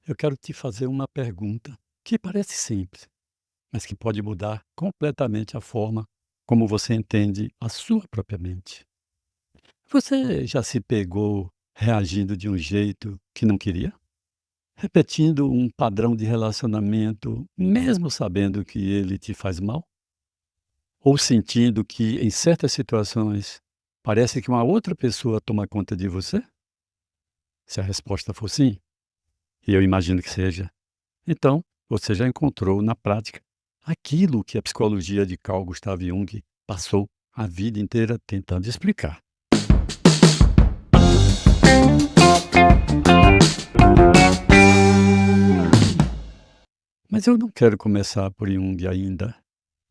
Eu quero te fazer uma pergunta que parece simples, mas que pode mudar completamente a forma como você entende a sua própria mente. Você já se pegou reagindo de um jeito que não queria? Repetindo um padrão de relacionamento, mesmo sabendo que ele te faz mal? Ou sentindo que, em certas situações, parece que uma outra pessoa toma conta de você? Se a resposta for sim, e eu imagino que seja, então, você já encontrou na prática aquilo que a psicologia de Carl Gustav Jung passou a vida inteira tentando explicar. Mas eu não quero começar por Jung ainda.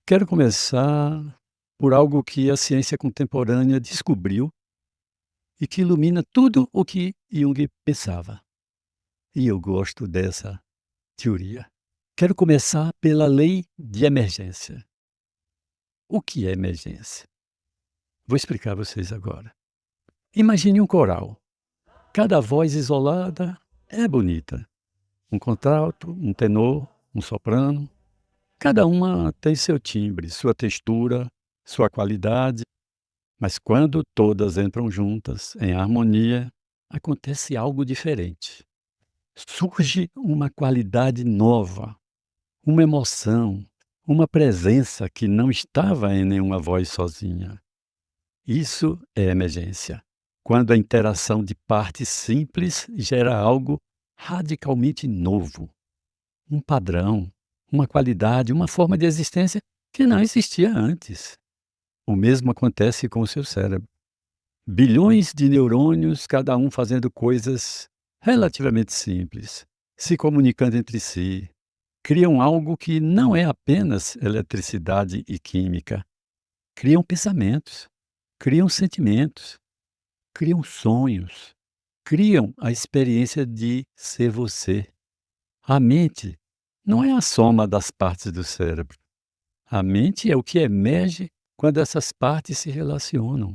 Quero começar por algo que a ciência contemporânea descobriu e que ilumina tudo o que Jung pensava. E eu gosto dessa teoria. Quero começar pela lei de emergência. O que é emergência? Vou explicar a vocês agora. Imagine um coral. Cada voz isolada é bonita. Um contralto, um tenor, um soprano. Cada uma tem seu timbre, sua textura, sua qualidade. Mas quando todas entram juntas, em harmonia, acontece algo diferente. Surge uma qualidade nova, uma emoção, uma presença que não estava em nenhuma voz sozinha. Isso é emergência. Quando a interação de partes simples gera algo radicalmente novo, um padrão, uma qualidade, uma forma de existência que não existia antes. O mesmo acontece com o seu cérebro. Bilhões de neurônios, cada um fazendo coisas relativamente simples, se comunicando entre si, criam algo que não é apenas eletricidade e química. Criam pensamentos, criam sentimentos, criam sonhos, criam a experiência de ser você. A mente não é a soma das partes do cérebro. A mente é o que emerge quando essas partes se relacionam.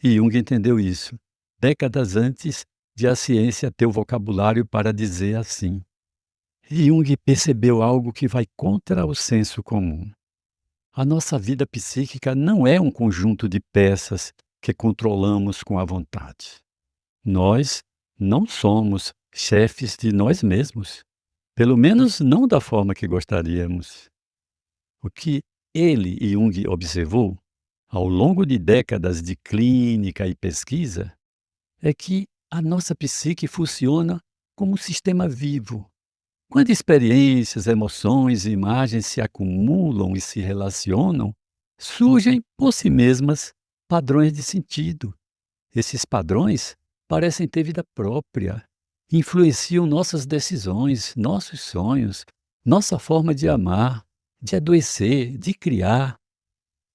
E Jung entendeu isso, décadas antes de a ciência ter o vocabulário para dizer assim. E Jung percebeu algo que vai contra o senso comum. A nossa vida psíquica não é um conjunto de peças que controlamos com a vontade. Nós não somos chefes de nós mesmos, pelo menos não da forma que gostaríamos. O que ele e Jung observou, ao longo de décadas de clínica e pesquisa, é que a nossa psique funciona como um sistema vivo. Quando experiências, emoções e imagens se acumulam e se relacionam, surgem por si mesmas padrões de sentido. Esses padrões parecem ter vida própria, influenciam nossas decisões, nossos sonhos, nossa forma de amar, de adoecer, de criar.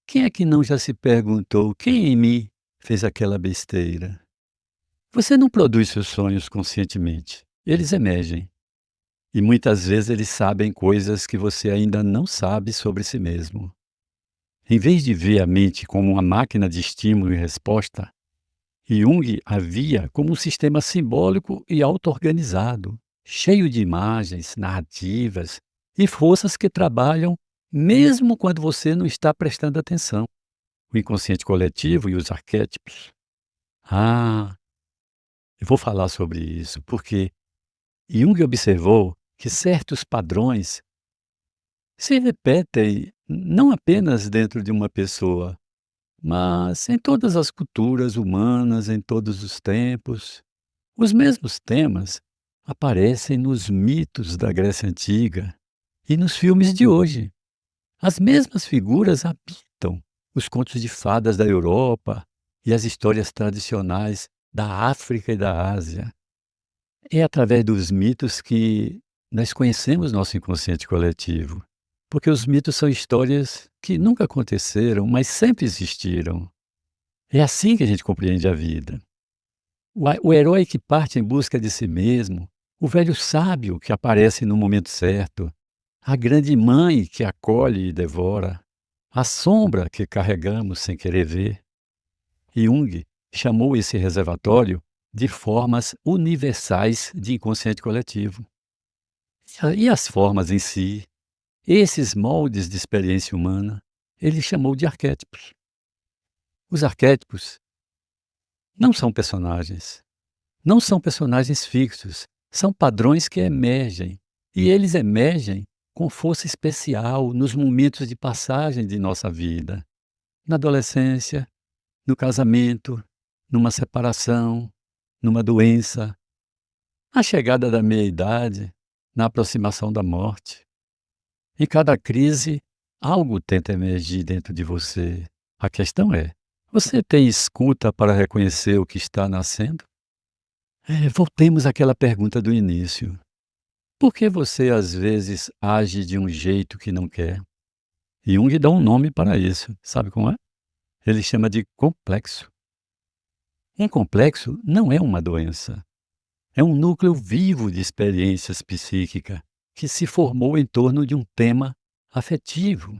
Quem é que não já se perguntou quem em mim fez aquela besteira? Você não produz seus sonhos conscientemente, eles emergem. E muitas vezes eles sabem coisas que você ainda não sabe sobre si mesmo. Em vez de ver a mente como uma máquina de estímulo e resposta, Jung a via como um sistema simbólico e auto-organizado, cheio de imagens, narrativas e forças que trabalham mesmo quando você não está prestando atenção. O inconsciente coletivo e os arquétipos. Ah, eu vou falar sobre isso porque Jung observou que certos padrões se repetem não apenas dentro de uma pessoa, mas em todas as culturas humanas, em todos os tempos. Os mesmos temas aparecem nos mitos da Grécia Antiga e nos filmes de hoje. As mesmas figuras habitam os contos de fadas da Europa e as histórias tradicionais da África e da Ásia. É através dos mitos que nós conhecemos nosso inconsciente coletivo, porque os mitos são histórias que nunca aconteceram, mas sempre existiram. É assim que a gente compreende a vida. O herói que parte em busca de si mesmo, o velho sábio que aparece no momento certo, a grande mãe que acolhe e devora, a sombra que carregamos sem querer ver. Jung chamou esse reservatório de formas universais de inconsciente coletivo. E as formas em si, esses moldes de experiência humana, ele chamou de arquétipos. Os arquétipos não são personagens, não são personagens fixos, são padrões que emergem. E eles emergem com força especial nos momentos de passagem de nossa vida. Na adolescência, no casamento, numa separação, numa doença, na chegada da meia-idade, na aproximação da morte. Em cada crise, algo tenta emergir dentro de você. A questão é: você tem escuta para reconhecer o que está nascendo? Voltemos àquela pergunta do início. Por que você às vezes age de um jeito que não quer? Jung dá um nome para isso. Sabe como é? Ele chama de complexo. Um complexo não é uma doença. É um núcleo vivo de experiências psíquicas que se formou em torno de um tema afetivo.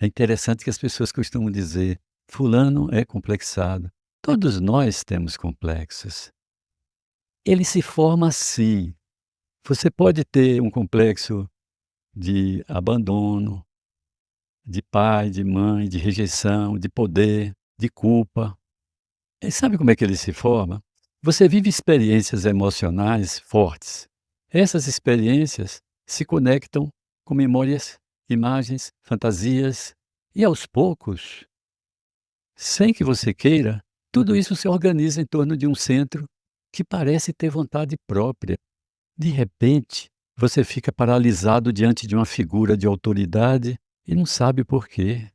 É interessante que as pessoas costumam dizer: fulano é complexado. Todos nós temos complexos. Ele se forma assim. Você pode ter um complexo de abandono, de pai, de mãe, de rejeição, de poder, de culpa. E sabe como é que ele se forma? Você vive experiências emocionais fortes. Essas experiências se conectam com memórias, imagens, fantasias, e aos poucos, sem que você queira, tudo isso se organiza em torno de um centro que parece ter vontade própria. De repente, você fica paralisado diante de uma figura de autoridade e não sabe por quê.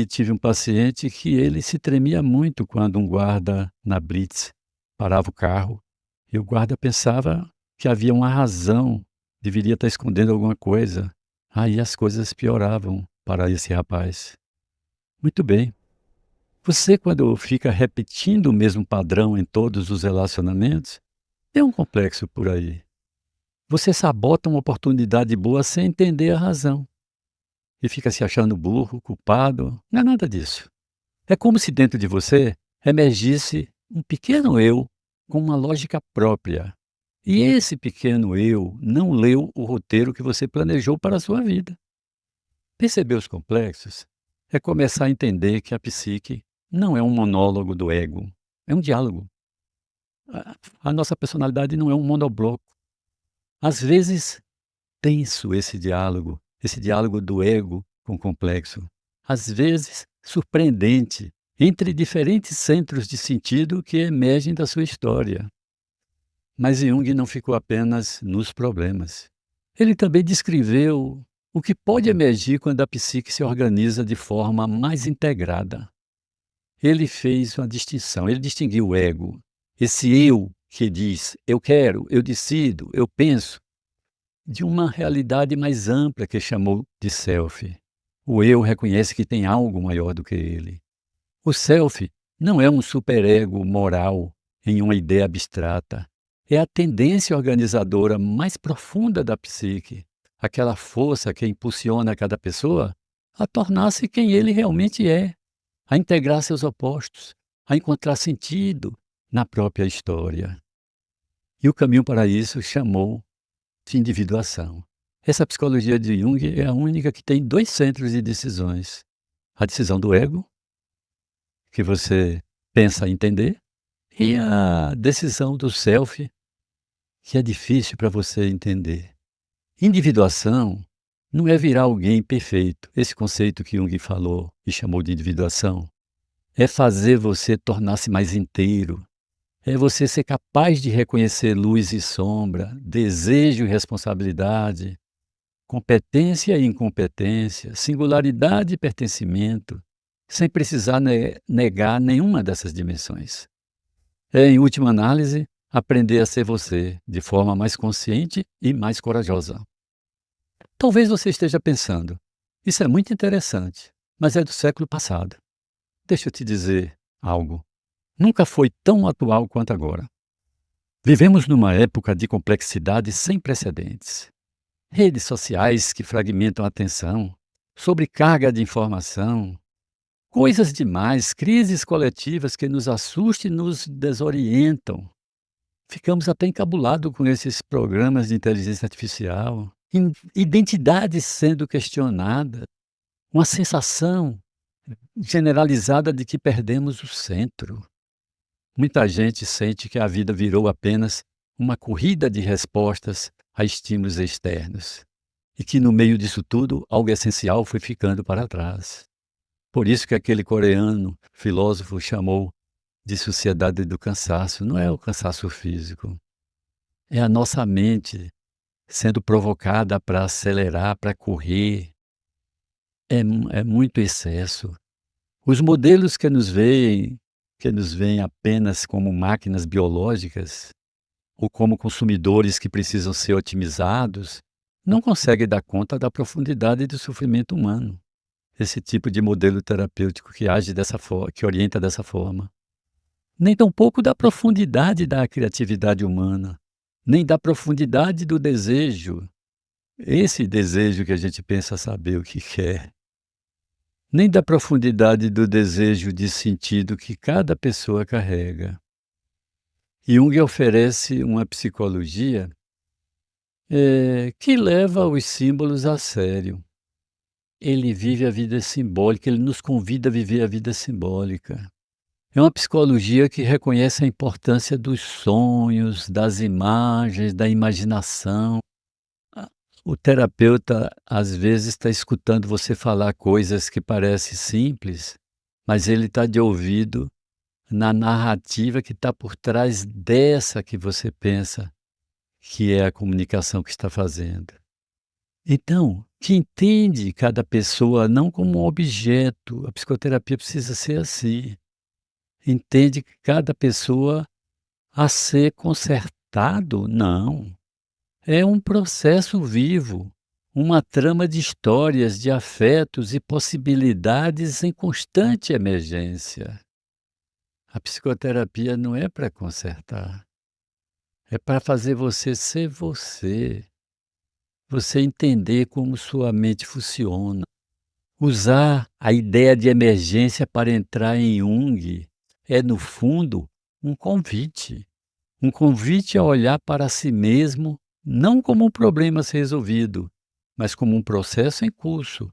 Tive um paciente que ele se tremia muito quando um guarda na blitz parava o carro e o guarda pensava que havia uma razão, deveria estar escondendo alguma coisa. Aí as coisas pioravam para esse rapaz. Muito bem. Você, quando fica repetindo o mesmo padrão em todos os relacionamentos, tem um complexo por aí. Você sabota uma oportunidade boa sem entender a razão e fica se achando burro, culpado. Não é nada disso. É como se dentro de você emergisse um pequeno eu com uma lógica própria. E esse pequeno eu não leu o roteiro que você planejou para a sua vida. Perceber os complexos é começar a entender que a psique não é um monólogo do ego, é um diálogo. A nossa personalidade não é um monobloco. Às vezes, tenso esse diálogo do ego com o complexo. Às vezes, surpreendente, entre diferentes centros de sentido que emergem da sua história. Mas Jung não ficou apenas nos problemas. Ele também descreveu o que pode emergir quando a psique se organiza de forma mais integrada. Ele fez uma distinção, ele distinguiu o ego, esse eu que diz eu quero, eu decido, eu penso, de uma realidade mais ampla que chamou de self. O eu reconhece que tem algo maior do que ele. O self não é um superego moral em uma ideia abstrata. É a tendência organizadora mais profunda da psique, aquela força que impulsiona cada pessoa a tornar-se quem ele realmente é, a integrar seus opostos, a encontrar sentido na própria história. E o caminho para isso chamou de individuação. Essa psicologia de Jung é a única que tem dois centros de decisões: a decisão do ego, que você pensa entender, e a decisão do self, que é difícil para você entender. Individuação não é virar alguém perfeito. Esse conceito que Jung falou e chamou de individuação é fazer você tornar-se mais inteiro. É você ser capaz de reconhecer luz e sombra, desejo e responsabilidade, competência e incompetência, singularidade e pertencimento, sem precisar negar nenhuma dessas dimensões. É, em última análise, aprender a ser você de forma mais consciente e mais corajosa. Talvez você esteja pensando: isso é muito interessante, mas é do século passado. Deixa eu te dizer algo. Nunca foi tão atual quanto agora. Vivemos numa época de complexidade sem precedentes. Redes sociais que fragmentam a atenção, sobrecarga de informação, coisas demais, crises coletivas que nos assustam e nos desorientam. Ficamos até encabulados com esses programas de inteligência artificial, identidades sendo questionadas, uma sensação generalizada de que perdemos o centro. Muita gente sente que a vida virou apenas uma corrida de respostas a estímulos externos e que no meio disso tudo algo essencial foi ficando para trás. Por isso que aquele coreano filósofo chamou de sociedade do cansaço. Não é o cansaço físico, é a nossa mente sendo provocada para acelerar, para correr. É muito excesso. Os modelos que nos veem apenas como máquinas biológicas ou como consumidores que precisam ser otimizados, não conseguem dar conta da profundidade do sofrimento humano. Esse tipo de modelo terapêutico que age dessa forma, que orienta dessa forma. Nem tampouco da profundidade da criatividade humana, nem da profundidade do desejo. Esse desejo que a gente pensa saber o que quer. Nem da profundidade do desejo de sentido que cada pessoa carrega. Jung oferece uma psicologia que leva os símbolos a sério. Ele vive a vida simbólica, ele nos convida a viver a vida simbólica. É uma psicologia que reconhece a importância dos sonhos, das imagens, da imaginação. Ah, o terapeuta, às vezes, está escutando você falar coisas que parecem simples, mas ele está de ouvido na narrativa que está por trás dessa que você pensa que é a comunicação que está fazendo. Então, que entende cada pessoa não como um objeto, a psicoterapia precisa ser assim. Entende cada pessoa a ser consertado? Não. É um processo vivo, uma trama de histórias, de afetos e possibilidades em constante emergência. A psicoterapia não é para consertar, é para fazer você ser você. Você entender como sua mente funciona. Usar a ideia de emergência para entrar em Jung é, no fundo, um convite. Um convite a olhar para si mesmo não como um problema a ser resolvido, mas como um processo em curso,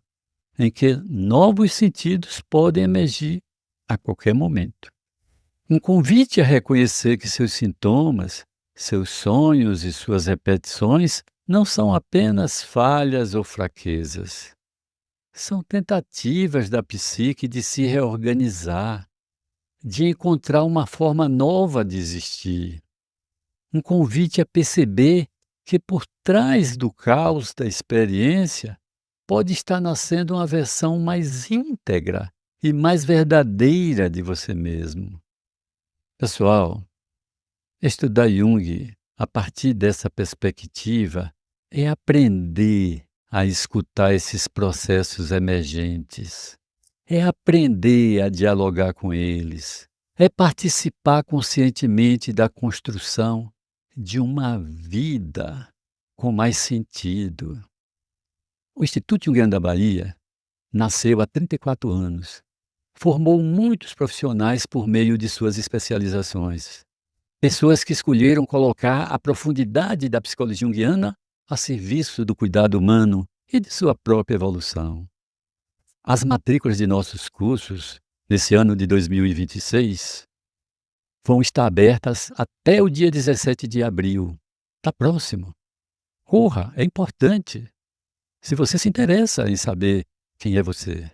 em que novos sentidos podem emergir a qualquer momento. Um convite a reconhecer que seus sintomas, seus sonhos e suas repetições não são apenas falhas ou fraquezas. São tentativas da psique de se reorganizar, de encontrar uma forma nova de existir. Um convite a perceber que por trás do caos da experiência pode estar nascendo uma versão mais íntegra e mais verdadeira de você mesmo. Pessoal, estudar Jung a partir dessa perspectiva é aprender a escutar esses processos emergentes, é aprender a dialogar com eles, é participar conscientemente da construção de uma vida com mais sentido. O Instituto Jungiano da Bahia nasceu há 34 anos. Formou muitos profissionais por meio de suas especializações. Pessoas que escolheram colocar a profundidade da psicologia junguiana a serviço do cuidado humano e de sua própria evolução. As matrículas de nossos cursos, nesse ano de 2026, vão estar abertas até o dia 17 de abril. Está próximo. Corra, é importante. Se você se interessa em saber quem é você.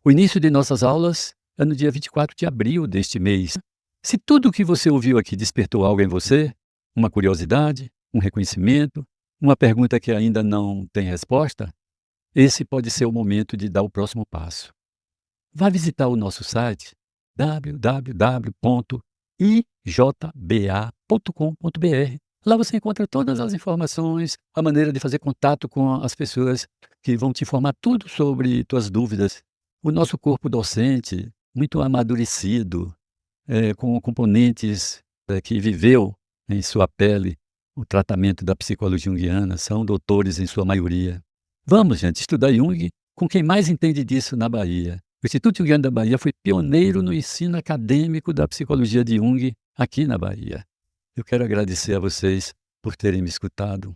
O início de nossas aulas é no dia 24 de abril deste mês. Se tudo o que você ouviu aqui despertou algo em você, uma curiosidade, um reconhecimento, uma pergunta que ainda não tem resposta, esse pode ser o momento de dar o próximo passo. Vá visitar o nosso site www.ijba.com.br. Lá você encontra todas as informações, a maneira de fazer contato com as pessoas que vão te informar tudo sobre tuas dúvidas. O nosso corpo docente, muito amadurecido, com componentes que viveu em sua pele o tratamento da psicologia junguiana, são doutores em sua maioria. Vamos, gente, estudar Jung com quem mais entende disso na Bahia. O Instituto Jungiano da Bahia foi pioneiro no ensino acadêmico da psicologia de Jung aqui na Bahia. Eu quero agradecer a vocês por terem me escutado.